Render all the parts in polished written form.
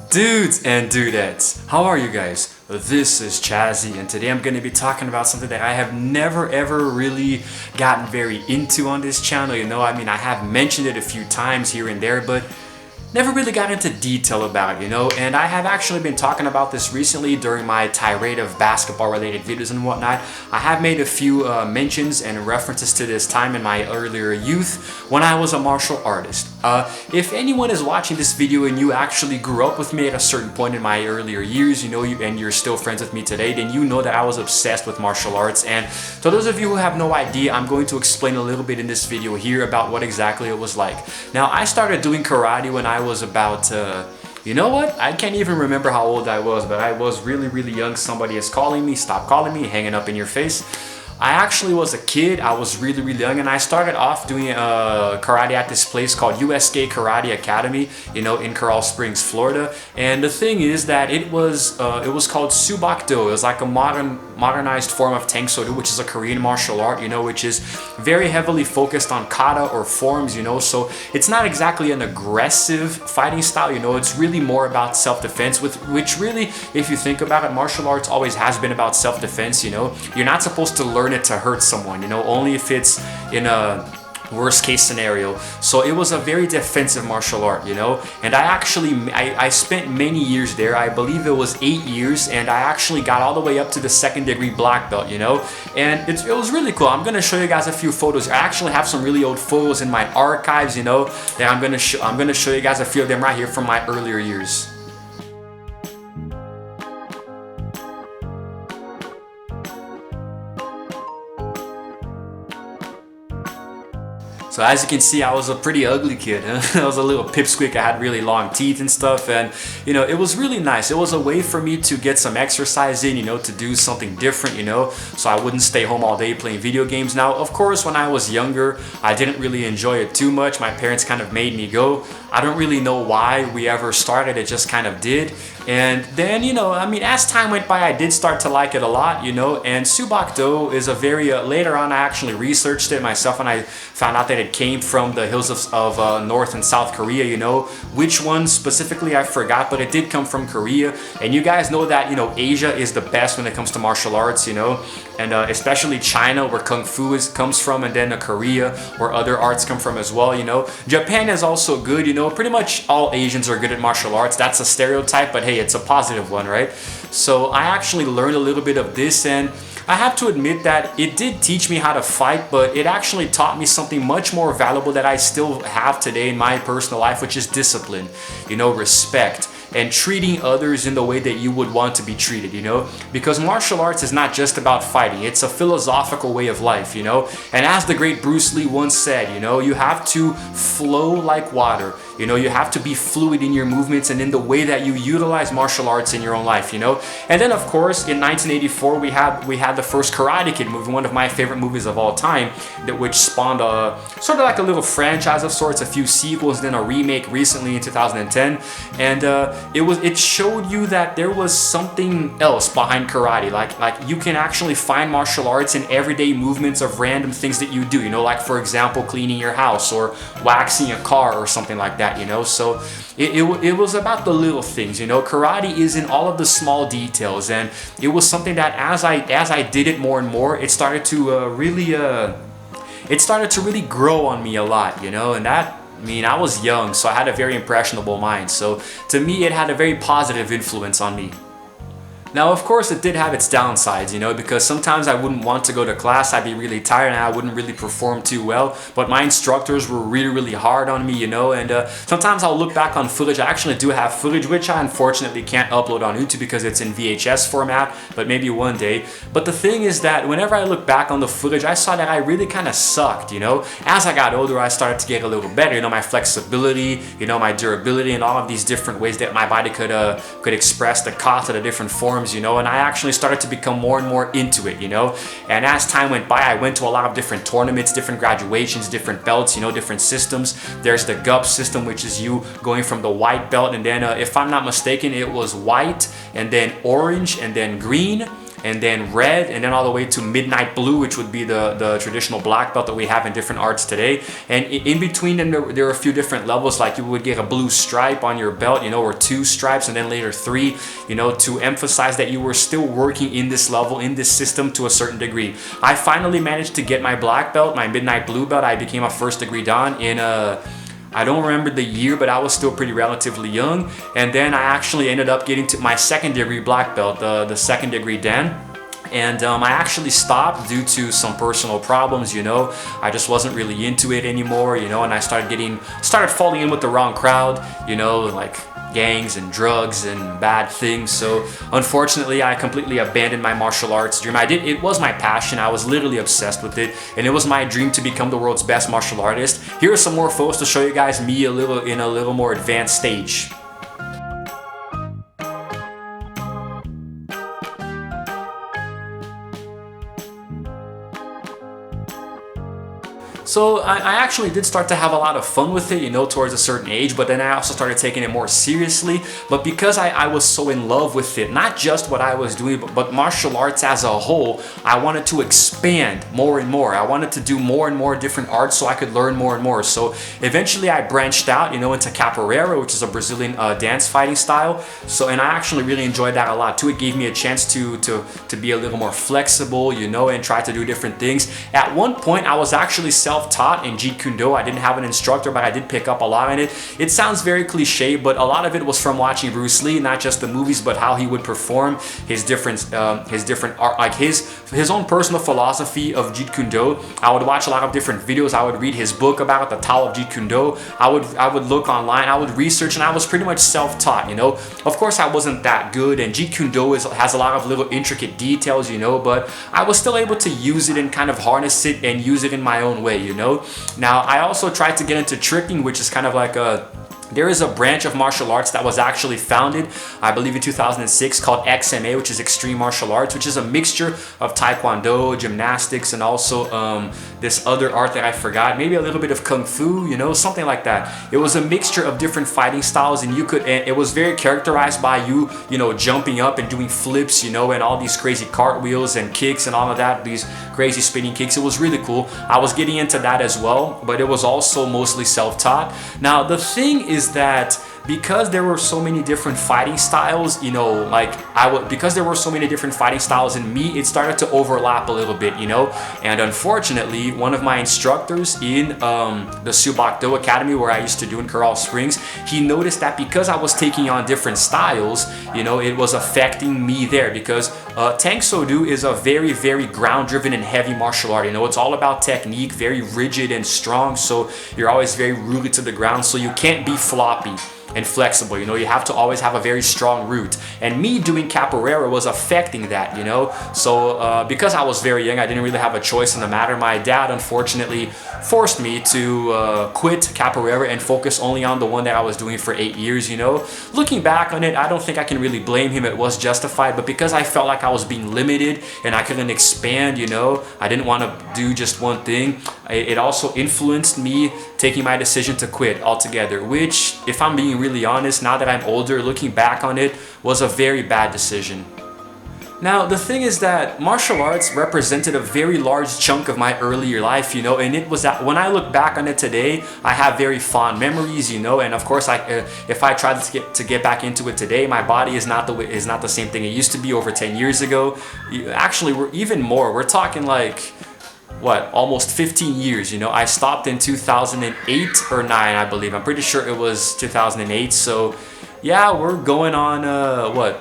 Dudes and dudettes, how are you guys? This is Chazzy, and today I'm going to be talking about something that I have never ever really gotten very into on this channel. I have mentioned it a few times here and there, but never really got into detail about it, and I have actually been talking about this recently during my tirade of basketball related videos and whatnot. I have made a few mentions and references to this time in my earlier youth when I was a martial artist. If anyone is watching this video and you actually grew up with me at a certain point in my earlier years, and you're still friends with me today, then you know that I was obsessed with martial arts. And so those of you who have no idea, I'm going to explain a little bit in this video here about what exactly it was like. Now, I started doing karate when I was about, you know what? I can't even remember how old I was, but I was really young. Somebody is calling me, stop calling me, hanging up in your face. I actually was a kid. I was really young, and I started off doing karate at this place called USK Karate Academy, in Coral Springs, Florida. And the thing is that it was called Subak-do. It was like a modernized form of Tang Soo-do, which is a Korean martial art, which is very heavily focused on kata or forms, so it's not exactly an aggressive fighting style, it's really more about self-defense, which really, if you think about it, martial arts always has been about self-defense. You're not supposed to learn it to hurt someone, only if it's in a worst case scenario. So it was a very defensive martial art, and I spent many years there. I believe it was 8 years, and I actually got all the way up to the 2nd degree black belt, and it was really cool. I'm gonna show you guys a few photos. I actually have some really old photos in my archives, that I'm gonna show you guys a few of them right here from my earlier years. So as you can see, I was a pretty ugly kid. I was a little pipsqueak. I had really long teeth and stuff, and it was really nice. It was a way for me to get some exercise in, to do something different, so I wouldn't stay home all day playing video games. Now, of course, when I was younger, I didn't really enjoy it too much. My parents kind of made me go. I don't really know why we ever started, it just kind of did. And then, as time went by, I did start to like it a lot, and Subak-do is a very, later on I actually researched it myself, and I found out that it came from the hills of North and South Korea, which one specifically I forgot, but it did come from Korea. And you guys know that, Asia is the best when it comes to martial arts, and especially China, where Kung Fu comes from, and then Korea, where other arts come from as well, Japan is also good, pretty much all Asians are good at martial arts. That's a stereotype, but hey, it's a positive one, right? So I actually learned a little bit of this, and I have to admit that it did teach me how to fight, but it actually taught me something much more valuable that I still have today in my personal life, which is discipline, respect, and treating others in the way that you would want to be treated, because martial arts is not just about fighting. It's a philosophical way of life, and as the great Bruce Lee once said, you have to flow like water. You have to be fluid in your movements and in the way that you utilize martial arts in your own life, And then, of course, in 1984, we had the first Karate Kid movie, one of my favorite movies of all time, which spawned a sort of like a little franchise of sorts, a few sequels, then a remake recently in 2010, and it showed you that there was something else behind karate, like you can actually find martial arts in everyday movements of random things that you do, like, for example, cleaning your house or waxing a car or something like that. So it was about the little things, Karate is in all of the small details, and it was something that as I did it more and more, it started to really grow on me a lot, and that. I was young, so I had a very impressionable mind. So to me, it had a very positive influence on me. Now, of course, it did have its downsides, because sometimes I wouldn't want to go to class. I'd be really tired and I wouldn't really perform too well. But my instructors were really hard on me, and sometimes I'll look back on footage. I actually do have footage, which I unfortunately can't upload on YouTube because it's in VHS format, but maybe one day. But the thing is that whenever I look back on the footage, I saw that I really kind of sucked, As I got older, I started to get a little better, my flexibility, my durability, and all of these different ways that my body could express the kata, the different forms, and I actually started to become more and more into it, and as time went by, I went to a lot of different tournaments, different graduations, different belts, different systems. There's the GUP system, which is you going from the white belt, and then if I'm not mistaken, it was white and then orange and then green and then red, and then all the way to midnight blue, which would be the traditional black belt that we have in different arts today. And in between them, there are a few different levels, like you would get a blue stripe on your belt, you know, or 2 stripes, and then later 3, you know, to emphasize that you were still working in this level, in this system to a certain degree. I finally managed to get my black belt, my midnight blue belt. I became a first degree Dan in I don't remember the year, but I was still pretty relatively young. And then I actually ended up getting to my second degree black belt, the second degree Dan. And I actually stopped due to some personal problems, you know. I just wasn't really into it anymore, you know, and I started falling in with the wrong crowd, you know, like gangs and drugs and bad things. So unfortunately, I completely abandoned my martial arts dream. It was my passion. I was literally obsessed with it, and it was my dream to become the world's best martial artist. Here are some more photos to show you guys me in a little more advanced stage. So I actually did start to have a lot of fun with it, you know, towards a certain age, but then I also started taking it more seriously. But because I was so in love with it, not just what I was doing, but martial arts as a whole, I wanted to expand more and more. I wanted to do more and more different arts so I could learn more and more. So eventually I branched out, you know, into capoeira, which is a Brazilian dance fighting style. And I actually really enjoyed that a lot too. It gave me a chance to be a little more flexible, you know, and try to do different things. At one point, I was actually self-taught in Jeet Kune Do. I didn't have an instructor, but I did pick up a lot in it. It sounds very cliche, but a lot of it was from watching Bruce Lee, not just the movies, but how he would perform his different art, like his own personal philosophy of Jeet Kune Do. I would watch a lot of different videos. I would read his book about the Tao of Jeet Kune Do. I would look online. I would research, and I was pretty much self-taught. You know, of course, I wasn't that good, and Jeet Kune Do has a lot of little intricate details, you know, but I was still able to use it and kind of harness it and use it in my own way, you know. Now, I also tried to get into tricking, which is kind of like there is a branch of martial arts that was actually founded, I believe in 2006, called XMA, which is Extreme Martial Arts, which is a mixture of Taekwondo, gymnastics, and also this other art that I forgot, maybe a little bit of Kung Fu, you know, something like that. It was a mixture of different fighting styles, and it was very characterized by you know, jumping up and doing flips, you know, and all these crazy cartwheels and kicks and all of that, these crazy spinning kicks. It was really cool. I was getting into that as well, but it was also mostly self-taught. Now, the thing is that because there were so many different fighting styles, you know, like because there were so many different fighting styles in me, it started to overlap a little bit, you know. And unfortunately, one of my instructors in the Subak Do Academy, where I used to do in Coral Springs, he noticed that because I was taking on different styles, you know, it was affecting me there, because Tang Soo Do is a very, very ground-driven and heavy martial art. You know, it's all about technique, very rigid and strong, so you're always very rooted to the ground, so you can't be floppy and flexible, you know. You have to always have a very strong root, and me doing capoeira was affecting that, you know. So because I was very young, I didn't really have a choice in the matter. My dad unfortunately forced me to quit capoeira and focus only on the one that I was doing for 8 years, you know. Looking back on it, I don't think I can really blame him. It was justified, but because I felt like I was being limited and I couldn't expand, you know, I didn't want to do just one thing. It also influenced me taking my decision to quit altogether, which, if I'm being really honest, now that I'm older, looking back on it, was a very bad decision. Now, the thing is that martial arts represented a very large chunk of my earlier life, you know, and it was that when I look back on it today, I have very fond memories, you know, and of course, if I tried to get back into it today, my body is not the same thing it used to be over 10 years ago. Actually, we're even more. We're talking like, what, almost 15 years, you know. I stopped in 2008 or 9, I believe. I'm pretty sure it was 2008. So yeah, we're going on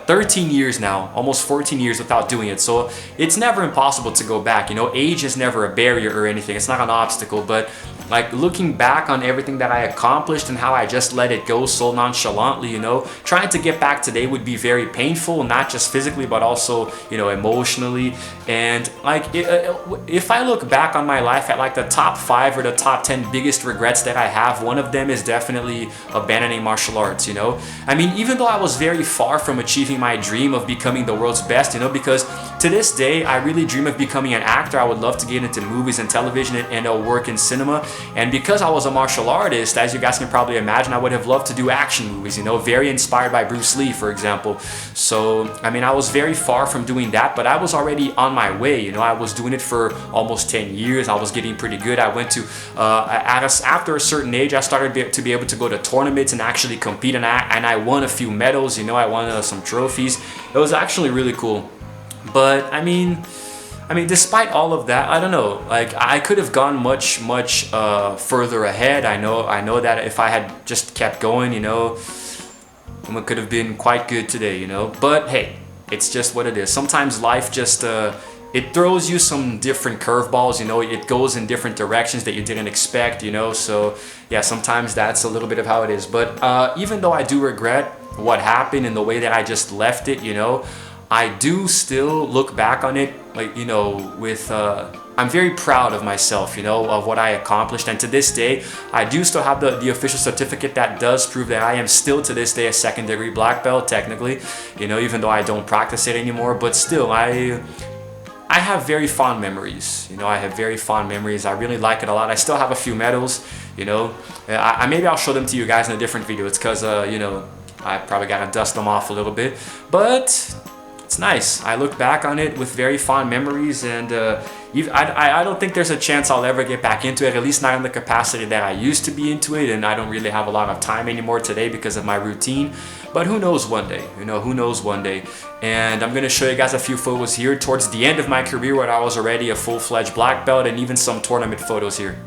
13 years now, almost 14 years without doing it. So it's never impossible to go back, you know. Age is never a barrier or anything. It's not an obstacle, but like looking back on everything that I accomplished and how I just let it go so nonchalantly, you know, trying to get back today would be very painful, not just physically, but also, you know, emotionally. And like, if I look back on my life at like the top 5 or the top 10 biggest regrets that I have, one of them is definitely abandoning martial arts, you know. I mean, even though I was very far from achieving my dream of becoming the world's best, you know, because to this day, I really dream of becoming an actor. I would love to get into movies and television and work in cinema. And because I was a martial artist, as you guys can probably imagine, I would have loved to do action movies, you know, very inspired by Bruce Lee, for example. So, I mean, I was very far from doing that, but I was already on my way, you know. I was doing it for almost 10 years. I was getting pretty good. I went to, after a certain age, I started to be able to go to tournaments and actually compete, and I won a few medals, you know. I won some trophies. It was actually really cool. But I mean, despite all of that, I don't know. Like, I could have gone much further ahead. I know that if I had just kept going, you know, it could have been quite good today, you know. But hey, it's just what it is. Sometimes life just it throws you some different curveballs, you know. It goes in different directions that you didn't expect, you know. So yeah, sometimes that's a little bit of how it is. But even though I do regret what happened and the way that I just left it, you know, I do still look back on it, like, you know, with I'm very proud of myself, you know, of what I accomplished. And to this day, I do still have the official certificate that does prove that I am still to this day a second-degree black belt, technically, you know, even though I don't practice it anymore. But still, I have very fond memories, you know. I have very fond memories. I really like it a lot. I still have a few medals, you know. Maybe I'll show them to you guys in a different video. It's because, you know, I probably gotta dust them off a little bit. But it's nice. I look back on it with very fond memories, and I don't think there's a chance I'll ever get back into it, at least not in the capacity that I used to be into it, and I don't really have a lot of time anymore today because of my routine. But who knows one day, you know, who knows one day. And I'm gonna show you guys a few photos here towards the end of my career where I was already a full-fledged black belt, and even some tournament photos here.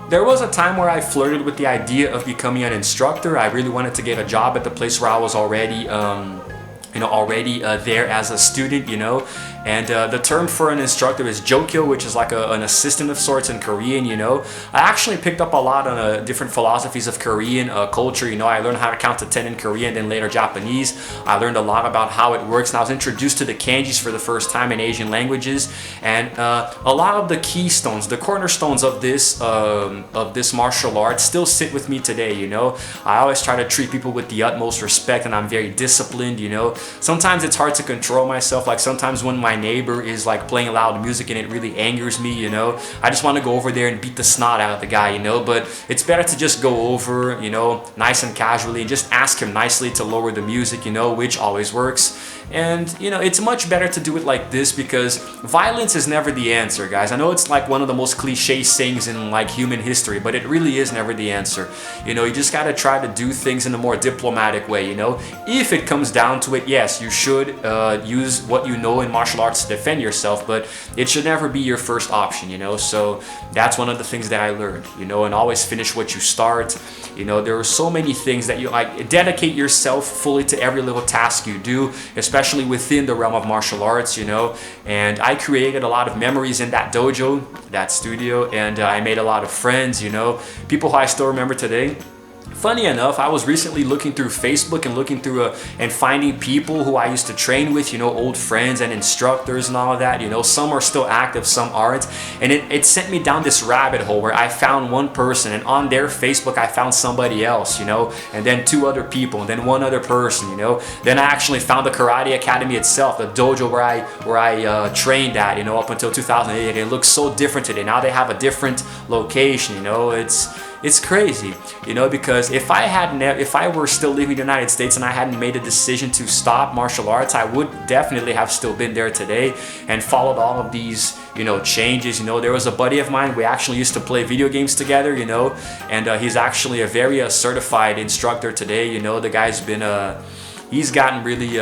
There was a time where I flirted with the idea of becoming an instructor. I really wanted to get a job at the place where I was already there as a student, you know. And the term for an instructor is jokyo, which is like an assistant of sorts in Korean, you know. I actually picked up a lot on different philosophies of Korean culture, you know. I learned how to count to 10 in Korean, then later Japanese. I learned a lot about how it works, and I was introduced to the kanjis for the first time in Asian languages. And a lot of the keystones, the cornerstones of this martial art still sit with me today, you know. I always try to treat people with the utmost respect, and I'm very disciplined, you know. Sometimes it's hard to control myself. Like, sometimes when my neighbor is like playing loud music and it really angers me, you know, I just want to go over there and beat the snot out of the guy, you know. But it's better to just go over, you know, nice and casually, and just ask him nicely to lower the music, you know, which always works. And, you know, it's much better to do it like this, because violence is never the answer, guys. I know it's like one of the most cliche sayings in like human history, but it really is never the answer. You know, you just gotta try to do things in a more diplomatic way, you know. If it comes down to it, yes, you should use what you know in martial arts to defend yourself, but it should never be your first option, you know. So that's one of the things that I learned, you know. And always finish what you start. You know, there are so many things that you like. Dedicate yourself fully to every little task you do, especially within the realm of martial arts, you know. And I created a lot of memories in that dojo, that studio, and I made a lot of friends, you know, people who I still remember today. Funny enough, I was recently looking through Facebook and looking through and finding people who I used to train with, you know, old friends and instructors and all of that, you know. Some are still active, some aren't. And it sent me down this rabbit hole where I found one person, and on their Facebook I found somebody else, you know, and then two other people, and then one other person, you know. Then I actually found the Karate Academy itself, the dojo where I trained at, you know, up until 2008. It looks so different today. Now they have a different location, you know. It's crazy, you know, because if I were still living in the United States and I hadn't made a decision to stop martial arts, I would definitely have still been there today and followed all of these, you know, changes. You know, there was a buddy of mine, we actually used to play video games together, you know, and he's actually a very certified instructor today, you know. The guy's been, he's gotten really,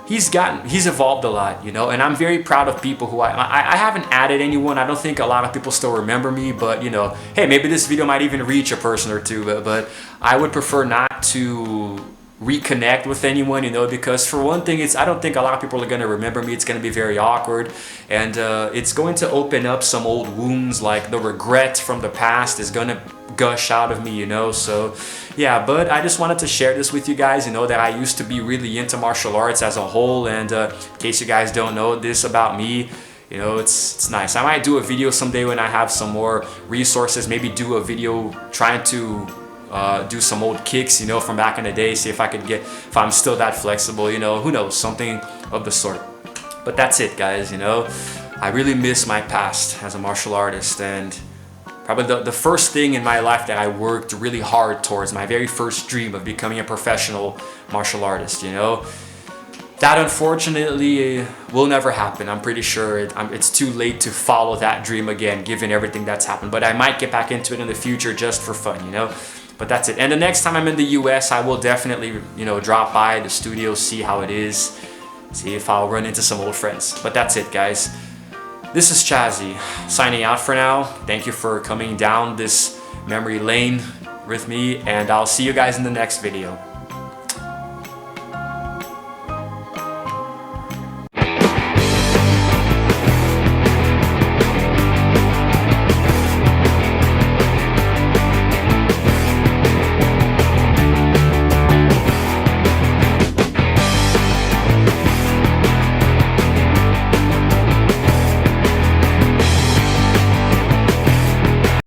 he's evolved a lot, you know. And I'm very proud of people who I haven't added anyone. I don't think a lot of people still remember me, but, you know, hey, maybe this video might even reach a person or two, but I would prefer not to reconnect with anyone, you know, because for one thing, I don't think a lot of people are going to remember me. It's going to be very awkward, and it's going to open up some old wounds. Like the regret from the past is going to gush out of me, you know. So yeah, but I just wanted to share this with you guys, you know, that I used to be really into martial arts as a whole. And in case you guys don't know this about me, you know, it's nice. I might do a video someday when I have some more resources, maybe do a video trying to do some old kicks, you know, from back in the day, see if I could if I'm still that flexible, you know, who knows, something of the sort. But that's it, guys, you know. I really miss my past as a martial artist, and probably the first thing in my life that I worked really hard towards, my very first dream of becoming a professional martial artist, you know. That unfortunately will never happen. I'm pretty sure it's too late to follow that dream again, given everything that's happened. But I might get back into it in the future just for fun, you know. But that's it. And the next time I'm in the US, I will definitely, you know, drop by the studio, see how it is, see if I'll run into some old friends. But that's it, guys. This is Chazzy, signing out for now. Thank you for coming down this memory lane with me, and I'll see you guys in the next video.